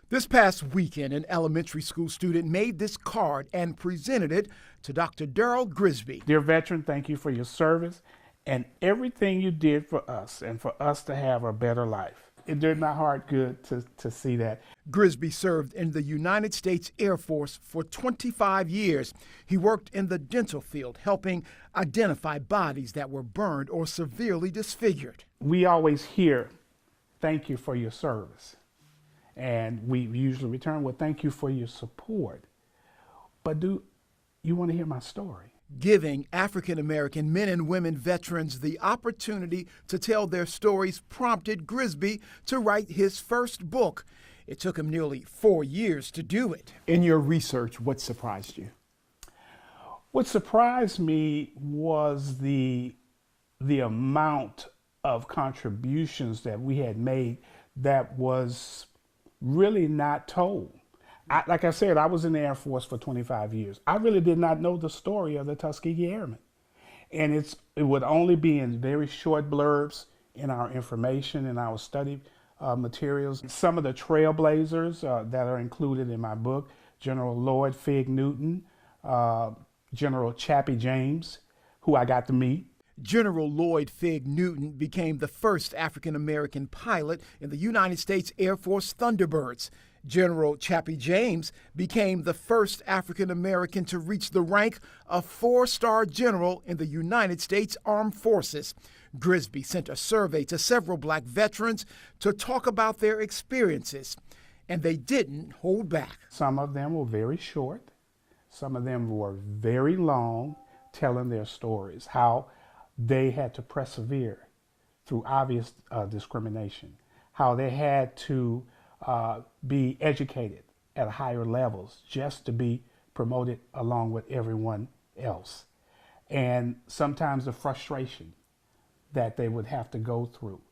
This past weekend, an elementary school student made this card and presented it to Dr. Daryl Grisby. Dear veteran, thank you for your service and everything you did for us and for us to have a better life. It did my heart good to see that. Grisby served in the United States Air Force for 25 years. He worked in the dental field, helping identify bodies that were burned or severely disfigured. We always hear, thank you for your service. And we usually return, well, thank you for your support. But do you want to hear my story? Giving African American men and women veterans the opportunity to tell their stories prompted Grisby to write his first book. It took him nearly 4 years to do it. In your research, what surprised you? What surprised me was the amount of contributions that we had made that was really not told. Like I said, I was in the Air Force for 25 years. I really did not know the story of the Tuskegee Airmen. And it would only be in very short blurbs in our information and our study materials. Some of the trailblazers that are included in my book, General Lloyd Fig Newton, General Chappie James, who I got to meet. General Lloyd Fig Newton became the first African-American pilot in the United States Air Force Thunderbirds. General Chappie James became the first African-American to reach the rank of 4-star general in the United States Armed Forces. Grisby sent a survey to several black veterans to talk about their experiences, and they didn't hold back. Some of them were very short. Some of them were very long, telling their stories, how they had to persevere through obvious discrimination, how they had to be educated at higher levels just to be promoted along with everyone else. And sometimes the frustration that they would have to go through,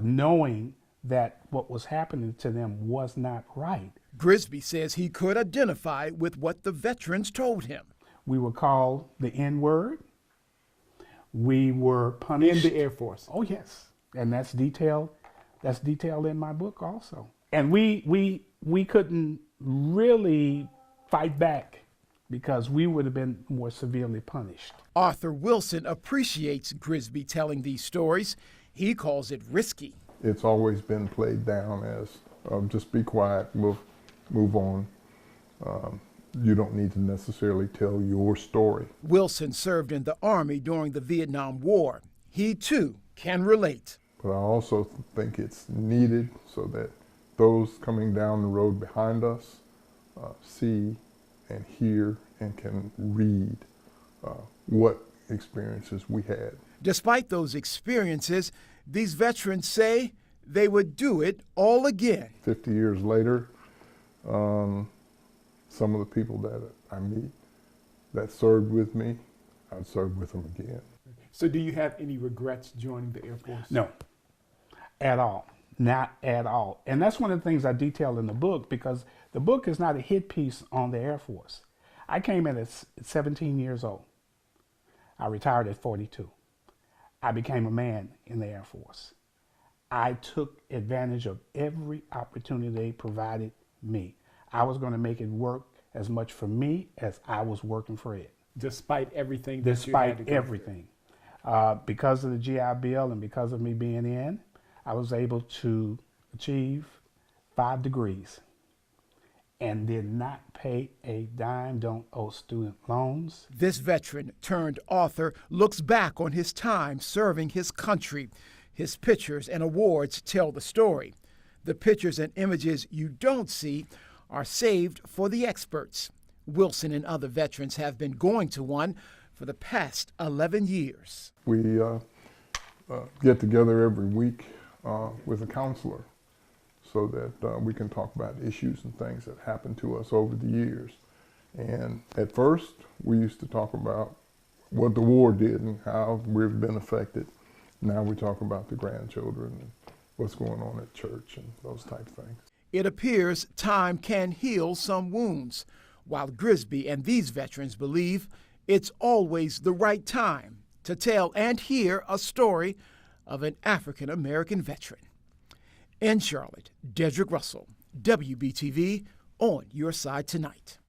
knowing that what was happening to them was not right. Grisby says he could identify with what the veterans told him. We were called the N-word. We were punished. In the Air Force. Oh, yes. And that's detailed in my book also. And we couldn't really fight back because we would have been more severely punished. Arthur Wilson appreciates Grisby telling these stories. He calls it risky. It's always been played down as just be quiet, we'll move on. You don't need to necessarily tell your story. Wilson served in the Army during the Vietnam War. He, too, can relate. But I also think it's needed so that those coming down the road behind us see and hear and can read what experiences we had. Despite those experiences, these veterans say they would do it all again. 50 years later, some of the people that I meet that served with me, I'd serve with them again. So do you have any regrets joining the Air Force? No, at all. Not at all. And that's one of the things I detail in the book, because the book is not a hit piece on the Air Force. I came in at 17 years old. I retired at 42. I became a man in the Air Force. I took advantage of every opportunity they provided me. I was going to make it work as much for me as I was working for it. Despite everything? Despite everything. Because of the GI Bill and because of me being in, I was able to achieve 5 degrees and did not pay a dime, don't owe student loans. This veteran turned author looks back on his time serving his country. His pictures and awards tell the story. The pictures and images you don't see are saved for the experts. Wilson and other veterans have been going to one for the past 11 years. We get together every week with a counselor so that we can talk about issues and things that happened to us over the years. And at first, we used to talk about what the war did and how we've been affected. Now we talk about the grandchildren and what's going on at church and those type of things. It appears time can heal some wounds, while Grisby and these veterans believe it's always the right time to tell and hear a story of an African American veteran. In Charlotte, Dedrick Russell, WBTV, on your side tonight.